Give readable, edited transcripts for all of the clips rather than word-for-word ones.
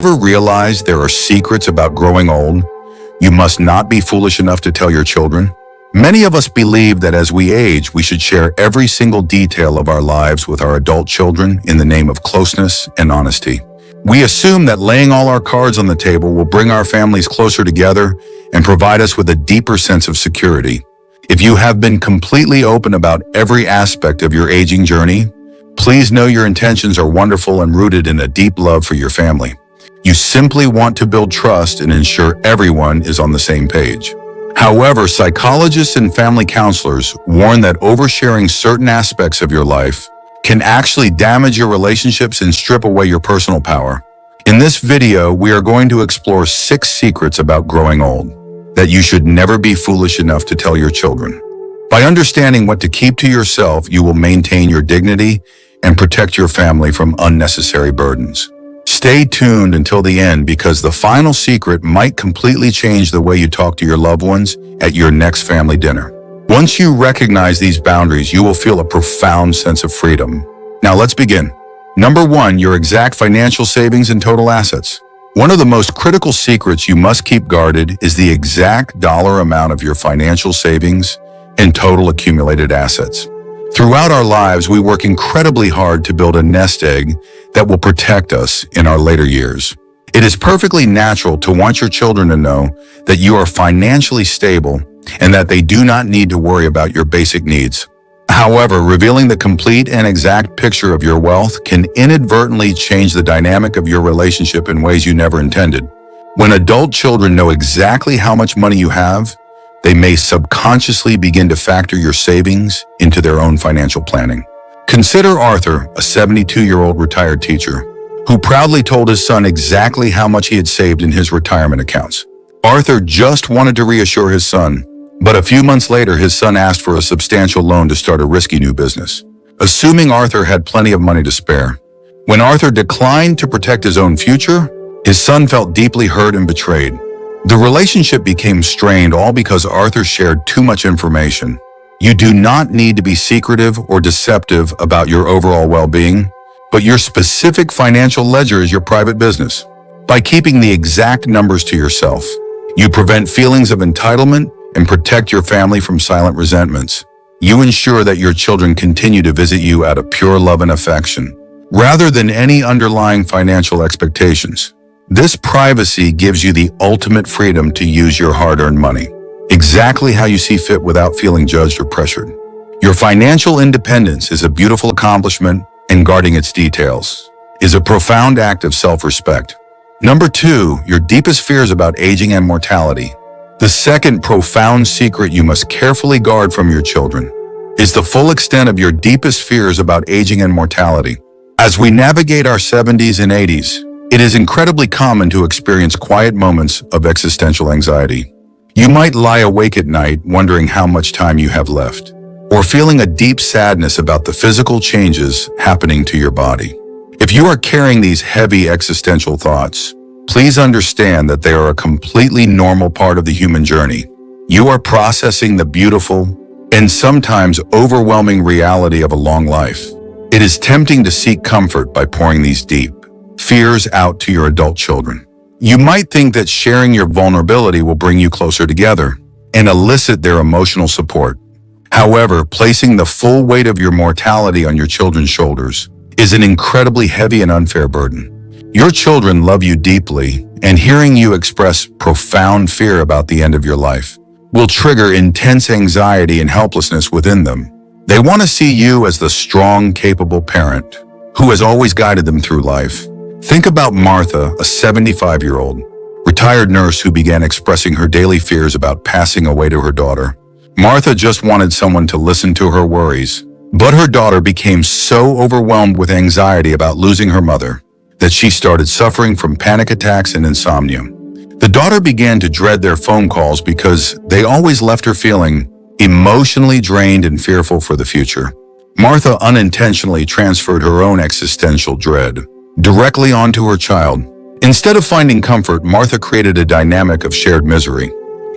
Ever realize there are secrets about growing old you must not be foolish enough to tell your children? Many of us believe that as we age, we should share every single detail of our lives with our adult children in the name of closeness and honesty. We assume that laying all our cards on the table will bring our families closer together and provide us with a deeper sense of security. If you have been completely open about every aspect of your aging journey, please know your intentions are wonderful and rooted in a deep love for your family. You simply want to build trust and ensure everyone is on the same page. However, psychologists and family counselors warn that oversharing certain aspects of your life can actually damage your relationships and strip away your personal power. In this video, we are going to explore 6 secrets about growing old that you should never be foolish enough to tell your children. By understanding what to keep to yourself, you will maintain your dignity and protect your family from unnecessary burdens. Stay tuned until the end because the final secret might completely change the way you talk to your loved ones at your next family dinner. Once you recognize these boundaries, you will feel a profound sense of freedom. Now let's begin. Number 1, your exact financial savings and total assets. One of the most critical secrets you must keep guarded is the exact dollar amount of your financial savings and total accumulated assets. Throughout our lives, we work incredibly hard to build a nest egg that will protect us in our later years. It is perfectly natural to want your children to know that you are financially stable and that they do not need to worry about your basic needs. However, revealing the complete and exact picture of your wealth can inadvertently change the dynamic of your relationship in ways you never intended. When adult children know exactly how much money you have, they may subconsciously begin to factor your savings into their own financial planning. Consider Arthur, a 72-year-old retired teacher, who proudly told his son exactly how much he had saved in his retirement accounts. Arthur just wanted to reassure his son, but a few months later, his son asked for a substantial loan to start a risky new business, assuming Arthur had plenty of money to spare. When Arthur declined to protect his own future, his son felt deeply hurt and betrayed. The relationship became strained all because Arthur shared too much information. You do not need to be secretive or deceptive about your overall well-being, but your specific financial ledger is your private business. By keeping the exact numbers to yourself, you prevent feelings of entitlement and protect your family from silent resentments. You ensure that your children continue to visit you out of pure love and affection, rather than any underlying financial expectations. This privacy gives you the ultimate freedom to use your hard-earned money exactly how you see fit without feeling judged or pressured. Your financial independence is a beautiful accomplishment, and guarding its details is a profound act of self-respect. Number 2, your deepest fears about aging and mortality. The second profound secret you must carefully guard from your children is the full extent of your deepest fears about aging and mortality. As we navigate our 70s and 80s, it is incredibly common to experience quiet moments of existential anxiety. You might lie awake at night wondering how much time you have left, or feeling a deep sadness about the physical changes happening to your body. If you are carrying these heavy existential thoughts, please understand that they are a completely normal part of the human journey. You are processing the beautiful and sometimes overwhelming reality of a long life. It is tempting to seek comfort by pouring these deep fears out to your adult children. You might think that sharing your vulnerability will bring you closer together and elicit their emotional support. However, placing the full weight of your mortality on your children's shoulders is an incredibly heavy and unfair burden. Your children love you deeply, and hearing you express profound fear about the end of your life will trigger intense anxiety and helplessness within them. They want to see you as the strong, capable parent who has always guided them through life. Think about Martha, a 75-year-old retired nurse who began expressing her daily fears about passing away to her daughter. Martha just wanted someone to listen to her worries, but her daughter became so overwhelmed with anxiety about losing her mother that she started suffering from panic attacks and insomnia. The daughter began to dread their phone calls because they always left her feeling emotionally drained and fearful for the future. Martha unintentionally transferred her own existential dread directly onto her child. Instead of finding comfort, Martha created a dynamic of shared misery.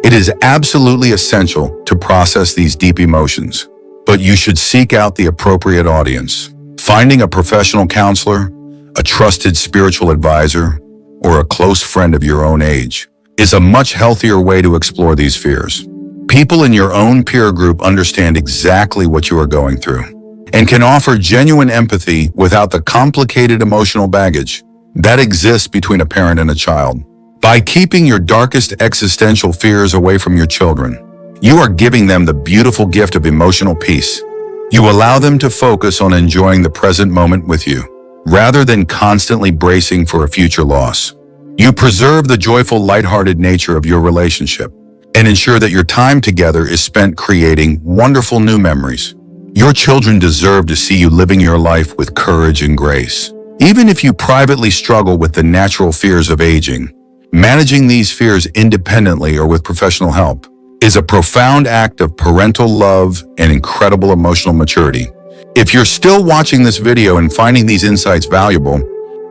It is absolutely essential to process these deep emotions, but you should seek out the appropriate audience. Finding a professional counselor, a trusted spiritual advisor, or a close friend of your own age is a much healthier way to explore these fears. People in your own peer group understand exactly what you are going through and can offer genuine empathy without the complicated emotional baggage that exists between a parent and a child. By keeping your darkest existential fears away from your children, you are giving them the beautiful gift of emotional peace. You allow them to focus on enjoying the present moment with you, rather than constantly bracing for a future loss. You preserve the joyful, lighthearted nature of your relationship and ensure that your time together is spent creating wonderful new memories. Your children deserve to see you living your life with courage and grace. Even if you privately struggle with the natural fears of aging, managing these fears independently or with professional help is a profound act of parental love and incredible emotional maturity. If you're still watching this video and finding these insights valuable,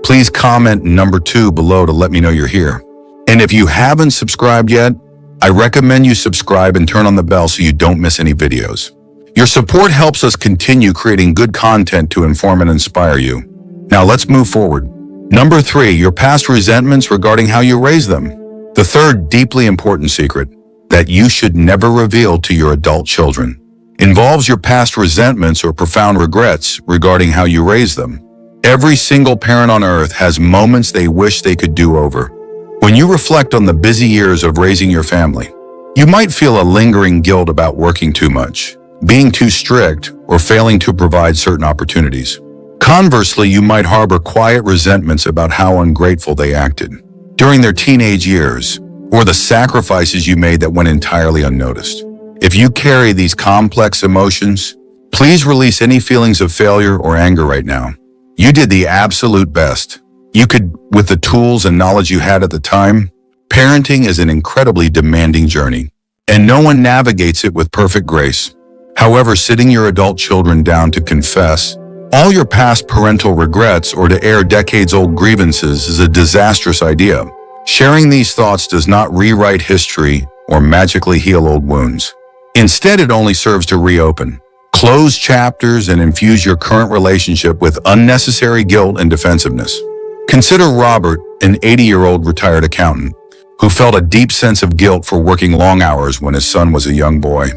please comment number 2 below to let me know you're here. And if you haven't subscribed yet, I recommend you subscribe and turn on the bell so you don't miss any videos. Your support helps us continue creating good content to inform and inspire you. Now let's move forward. Number 3, your past resentments regarding how you raise them. The third deeply important secret that you should never reveal to your adult children involves your past resentments or profound regrets regarding how you raised them. Every single parent on earth has moments they wish they could do over. When you reflect on the busy years of raising your family, you might feel a lingering guilt about working too much, being too strict, or failing to provide certain opportunities. Conversely, you might harbor quiet resentments about how ungrateful they acted during their teenage years, or the sacrifices you made that went entirely unnoticed. If you carry these complex emotions, please release any feelings of failure or anger right now. You did the absolute best you could with the tools and knowledge you had at the time. Parenting is an incredibly demanding journey, and no one navigates it with perfect grace. However, sitting your adult children down to confess all your past parental regrets or to air decades-old grievances is a disastrous idea. Sharing these thoughts does not rewrite history or magically heal old wounds. Instead, it only serves to reopen, close chapters, and infuse your current relationship with unnecessary guilt and defensiveness. Consider Robert, an 80-year-old retired accountant, who felt a deep sense of guilt for working long hours when his son was a young boy.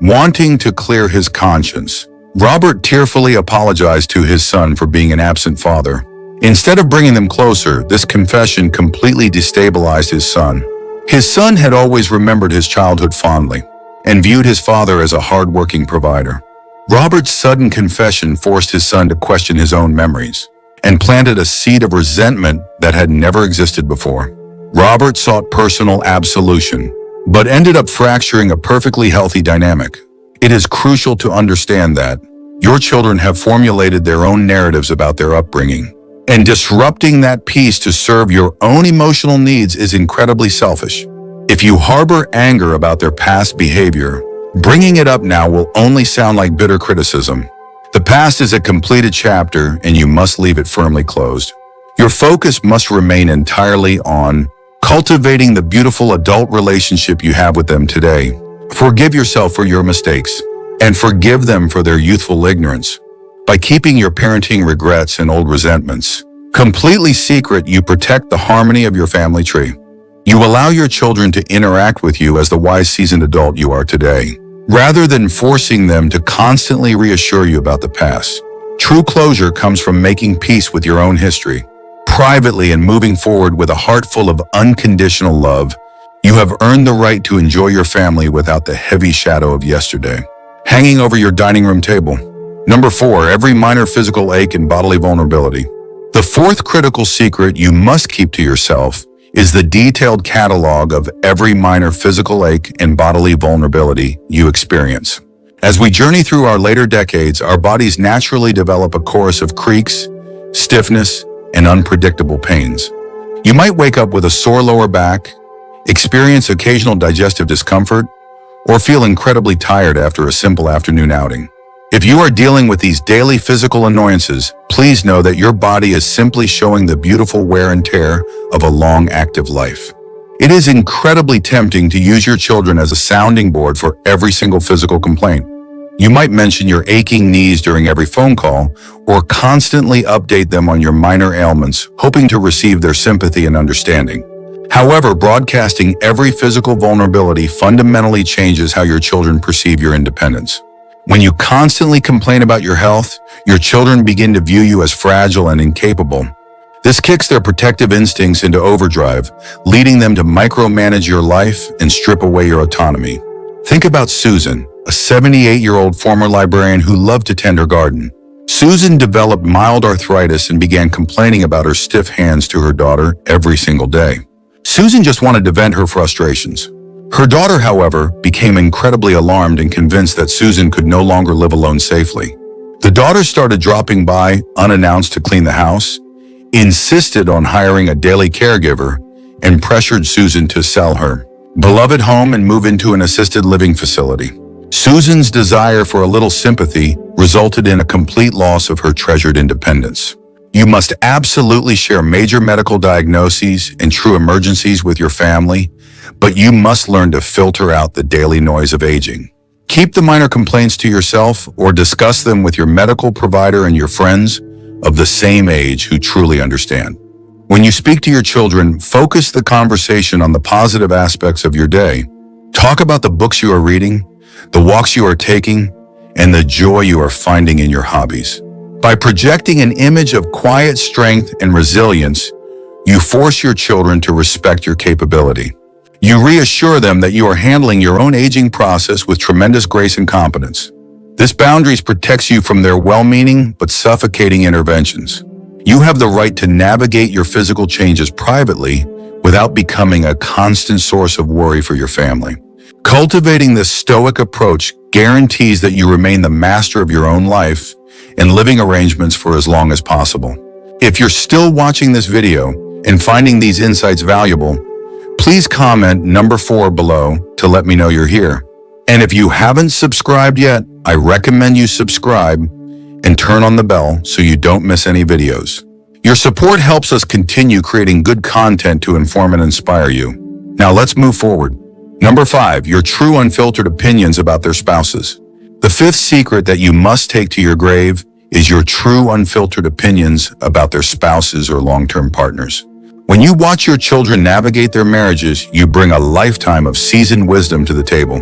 Wanting to clear his conscience, Robert tearfully apologized to his son for being an absent father. Instead of bringing them closer, this confession completely destabilized his son. His son had always remembered his childhood fondly and viewed his father as a hard-working provider. Robert's sudden confession forced his son to question his own memories and planted a seed of resentment that had never existed before. Robert sought personal absolution, but ended up fracturing a perfectly healthy dynamic. It is crucial to understand that your children have formulated their own narratives about their upbringing, and disrupting that peace to serve your own emotional needs is incredibly selfish. If you harbor anger about their past behavior, bringing it up now will only sound like bitter criticism. The past is a completed chapter, and you must leave it firmly closed. Your focus must remain entirely on cultivating the beautiful adult relationship you have with them today. Forgive yourself for your mistakes, and forgive them for their youthful ignorance. By keeping your parenting regrets and old resentments completely secret, you protect the harmony of your family tree. You allow your children to interact with you as the wise, seasoned adult you are today, rather than forcing them to constantly reassure you about the past. True closure comes from making peace with your own history, privately, and moving forward with a heart full of unconditional love. You have earned the right to enjoy your family without the heavy shadow of yesterday hanging over your dining room table. Number 4, every minor physical ache and bodily vulnerability. The fourth critical secret you must keep to yourself is the detailed catalog of every minor physical ache and bodily vulnerability you experience. As we journey through our later decades, our bodies naturally develop a chorus of creaks, stiffness, and unpredictable pains. You might wake up with a sore lower back, experience occasional digestive discomfort, or feel incredibly tired after a simple afternoon outing. If you are dealing with these daily physical annoyances, please know that your body is simply showing the beautiful wear and tear of a long, active life. It is incredibly tempting to use your children as a sounding board for every single physical complaint. You might mention your aching knees during every phone call or constantly update them on your minor ailments, hoping to receive their sympathy and understanding. However, broadcasting every physical vulnerability fundamentally changes how your children perceive your independence. When you constantly complain about your health, your children begin to view you as fragile and incapable. This kicks their protective instincts into overdrive, leading them to micromanage your life and strip away your autonomy. Think about Susan, a 78-year-old former librarian who loved to tend her garden. Susan developed mild arthritis and began complaining about her stiff hands to her daughter every single day. Susan just wanted to vent her frustrations. Her daughter, however, became incredibly alarmed and convinced that Susan could no longer live alone safely. The daughter started dropping by unannounced to clean the house, insisted on hiring a daily caregiver, and pressured Susan to sell her beloved home and move into an assisted living facility. Susan's desire for a little sympathy resulted in a complete loss of her treasured independence. You must absolutely share major medical diagnoses and true emergencies with your family, but you must learn to filter out the daily noise of aging. Keep the minor complaints to yourself or discuss them with your medical provider and your friends of the same age who truly understand. When you speak to your children, focus the conversation on the positive aspects of your day. Talk about the books you are reading, the walks you are taking, and the joy you are finding in your hobbies. By projecting an image of quiet strength and resilience, you force your children to respect your capability. You reassure them that you are handling your own aging process with tremendous grace and competence. This boundaries protects you from their well-meaning but suffocating interventions. You have the right to navigate your physical changes privately without becoming a constant source of worry for your family. Cultivating this stoic approach guarantees that you remain the master of your own life and living arrangements for as long as possible. If you're still watching this video and finding these insights valuable, please comment number 4 below to let me know you're here. And if you haven't subscribed yet, I recommend you subscribe and turn on the bell so you don't miss any videos. Your support helps us continue creating good content to inform and inspire you. Now let's move forward. Number 5, your true unfiltered opinions about their spouses. The 5th secret that you must take to your grave is your true unfiltered opinions about their spouses or long-term partners. When you watch your children navigate their marriages, you bring a lifetime of seasoned wisdom to the table.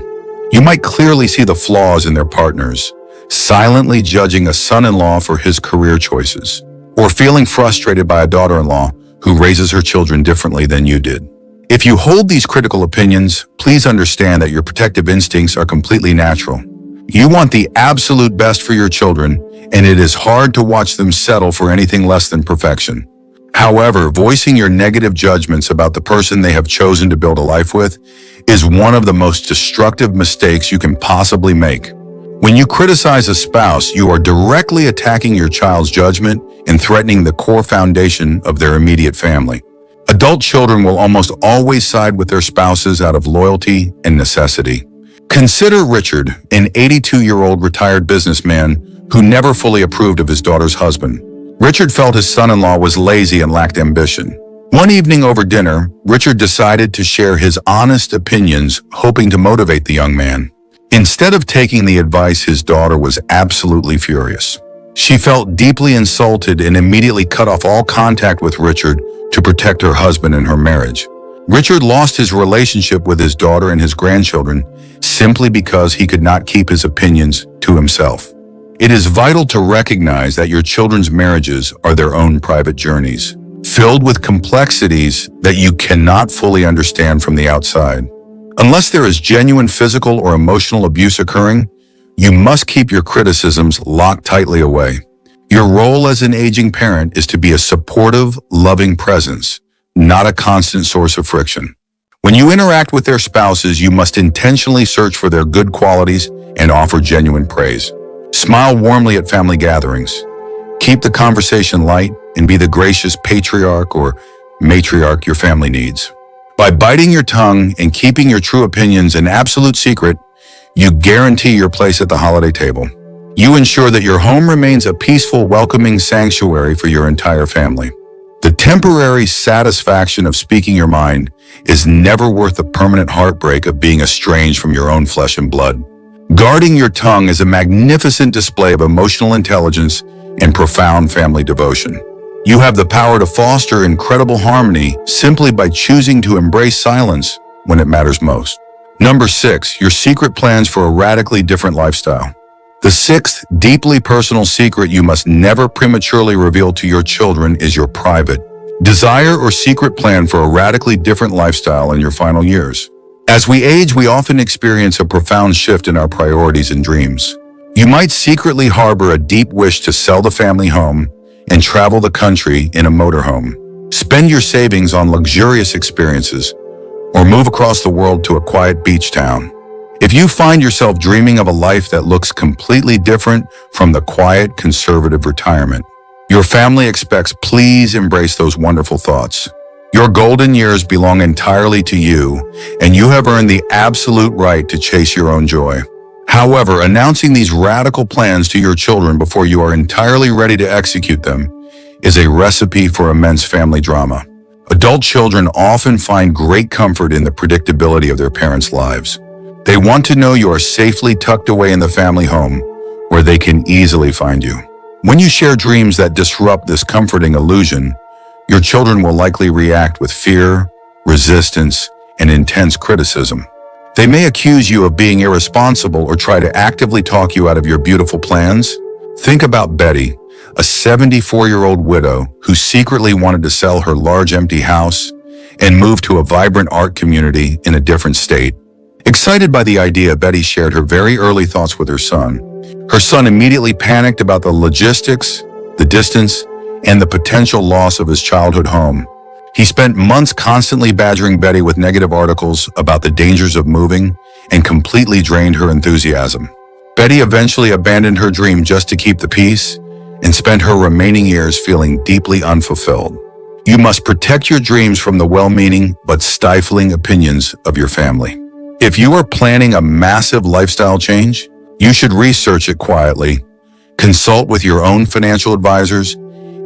You might clearly see the flaws in their partners, silently judging a son-in-law for his career choices, or feeling frustrated by a daughter-in-law who raises her children differently than you did. If you hold these critical opinions, please understand that your protective instincts are completely natural. You want the absolute best for your children, and it is hard to watch them settle for anything less than perfection. However, voicing your negative judgments about the person they have chosen to build a life with is one of the most destructive mistakes you can possibly make. When you criticize a spouse, you are directly attacking your child's judgment and threatening the core foundation of their immediate family. Adult children will almost always side with their spouses out of loyalty and necessity. Consider Richard, an 82-year-old retired businessman who never fully approved of his daughter's husband. Richard felt his son-in-law was lazy and lacked ambition. One evening over dinner, Richard decided to share his honest opinions, hoping to motivate the young man. Instead of taking the advice, his daughter was absolutely furious. She felt deeply insulted and immediately cut off all contact with Richard to protect her husband and her marriage. Richard lost his relationship with his daughter and his grandchildren simply because he could not keep his opinions to himself. It is vital to recognize that your children's marriages are their own private journeys, filled with complexities that you cannot fully understand from the outside. Unless there is genuine physical or emotional abuse occurring, you must keep your criticisms locked tightly away. Your role as an aging parent is to be a supportive, loving presence, not a constant source of friction. When you interact with their spouses, you must intentionally search for their good qualities and offer genuine praise. Smile warmly at family gatherings. Keep the conversation light and be the gracious patriarch or matriarch your family needs. By biting your tongue and keeping your true opinions an absolute secret, you guarantee your place at the holiday table. You ensure that your home remains a peaceful, welcoming sanctuary for your entire family. The temporary satisfaction of speaking your mind is never worth the permanent heartbreak of being estranged from your own flesh and blood. Guarding your tongue is a magnificent display of emotional intelligence and profound family devotion. You have the power to foster incredible harmony simply by choosing to embrace silence when it matters most. Number 6, your secret plans for a radically different lifestyle. The sixth, deeply personal secret you must never prematurely reveal to your children is your private desire or secret plan for a radically different lifestyle in your final years. As we age, we often experience a profound shift in our priorities and dreams. You might secretly harbor a deep wish to sell the family home and travel the country in a motorhome, spend your savings on luxurious experiences, or move across the world to a quiet beach town. If you find yourself dreaming of a life that looks completely different from the quiet, conservative retirement your family expects, please embrace those wonderful thoughts. Your golden years belong entirely to you, and you have earned the absolute right to chase your own joy. However, announcing these radical plans to your children before you are entirely ready to execute them is a recipe for immense family drama. Adult children often find great comfort in the predictability of their parents' lives. They want to know you are safely tucked away in the family home, where they can easily find you. When you share dreams that disrupt this comforting illusion, your children will likely react with fear, resistance, and intense criticism. They may accuse you of being irresponsible or try to actively talk you out of your beautiful plans. Think about Betty, a 74-year-old widow who secretly wanted to sell her large empty house and move to a vibrant art community in a different state. Excited by the idea, Betty shared her very early thoughts with her son. Her son immediately panicked about the logistics, the distance, and the potential loss of his childhood home. He spent months constantly badgering Betty with negative articles about the dangers of moving and completely drained her enthusiasm. Betty eventually abandoned her dream just to keep the peace and spent her remaining years feeling deeply unfulfilled. You must protect your dreams from the well-meaning but stifling opinions of your family. If you are planning a massive lifestyle change, you should research it quietly, consult with your own financial advisors,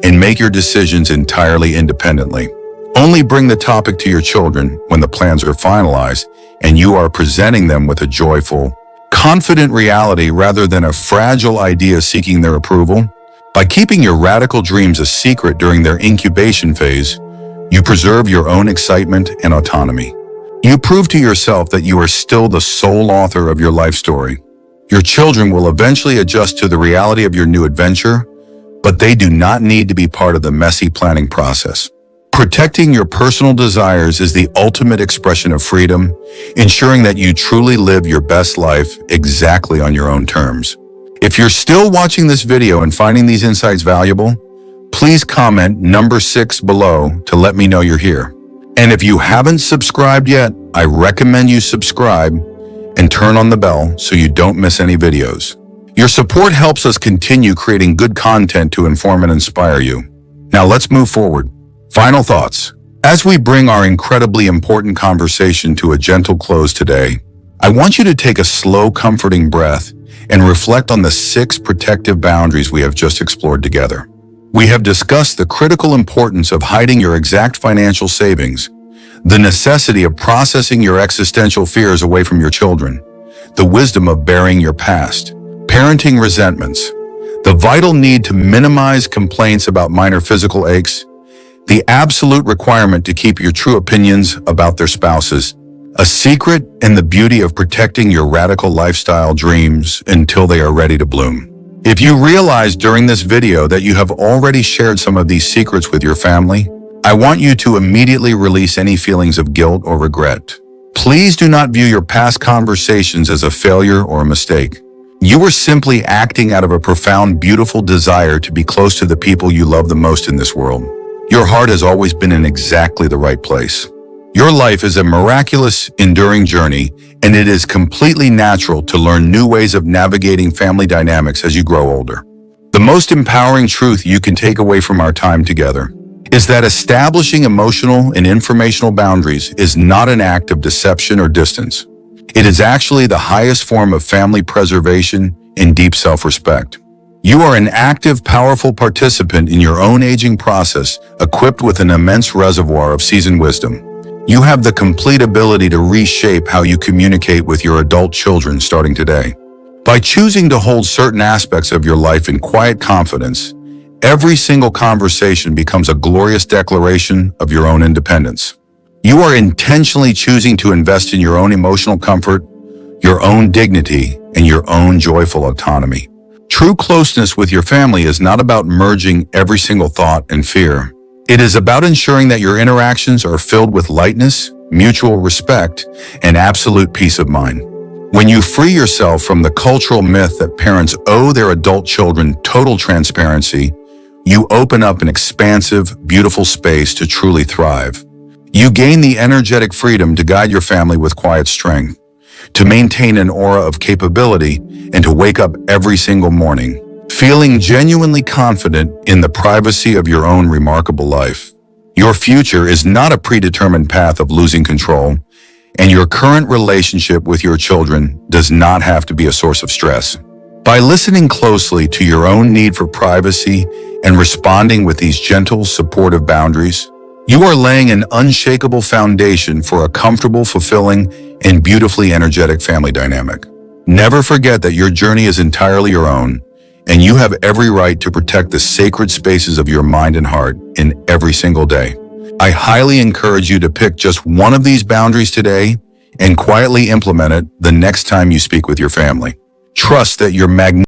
and make your decisions entirely independently. Only bring the topic to your children when the plans are finalized and you are presenting them with a joyful, confident reality rather than a fragile idea seeking their approval. By keeping your radical dreams a secret during their incubation phase, you preserve your own excitement and autonomy. You prove to yourself that you are still the sole author of your life story. Your children will eventually adjust to the reality of your new adventure, but they do not need to be part of the messy planning process. Protecting your personal desires is the ultimate expression of freedom, ensuring that you truly live your best life exactly on your own terms. If you're still watching this video and finding these insights valuable, please comment number 6 below to let me know you're here. And if you haven't subscribed yet, I recommend you subscribe and turn on the bell so you don't miss any videos. Your support helps us continue creating good content to inform and inspire you. Now let's move forward. Final thoughts. As we bring our incredibly important conversation to a gentle close today, I want you to take a slow, comforting breath and reflect on the 6 protective boundaries we have just explored together. We have discussed the critical importance of hiding your exact financial savings, the necessity of processing your existential fears away from your children, the wisdom of burying your past, parenting resentments, the vital need to minimize complaints about minor physical aches, the absolute requirement to keep your true opinions about their spouses, a secret and the beauty of protecting your radical lifestyle dreams until they are ready to bloom. If you realize during this video that you have already shared some of these secrets with your family, I want you to immediately release any feelings of guilt or regret. Please do not view your past conversations as a failure or a mistake. You were simply acting out of a profound, beautiful desire to be close to the people you love the most in this world. Your heart has always been in exactly the right place. Your life is a miraculous, enduring journey, and it is completely natural to learn new ways of navigating family dynamics as you grow older. The most empowering truth you can take away from our time together is that establishing emotional and informational boundaries is not an act of deception or distance. It is actually the highest form of family preservation and deep self-respect. You are an active, powerful participant in your own aging process, equipped with an immense reservoir of seasoned wisdom. You have the complete ability to reshape how you communicate with your adult children starting today. By choosing to hold certain aspects of your life in quiet confidence, every single conversation becomes a glorious declaration of your own independence. You are intentionally choosing to invest in your own emotional comfort, your own dignity, and your own joyful autonomy. True closeness with your family is not about merging every single thought and fear. It is about ensuring that your interactions are filled with lightness, mutual respect, and absolute peace of mind. When you free yourself from the cultural myth that parents owe their adult children total transparency, you open up an expansive, beautiful space to truly thrive. You gain the energetic freedom to guide your family with quiet strength, to maintain an aura of capability, and to wake up every single morning, feeling genuinely confident in the privacy of your own remarkable life. Your future is not a predetermined path of losing control, and your current relationship with your children does not have to be a source of stress. By listening closely to your own need for privacy and responding with these gentle, supportive boundaries, you are laying an unshakable foundation for a comfortable, fulfilling, and beautifully energetic family dynamic. Never forget that your journey is entirely your own, and you have every right to protect the sacred spaces of your mind and heart in every single day. I highly encourage you to pick just one of these boundaries today and quietly implement it the next time you speak with your family. Trust that your magnificent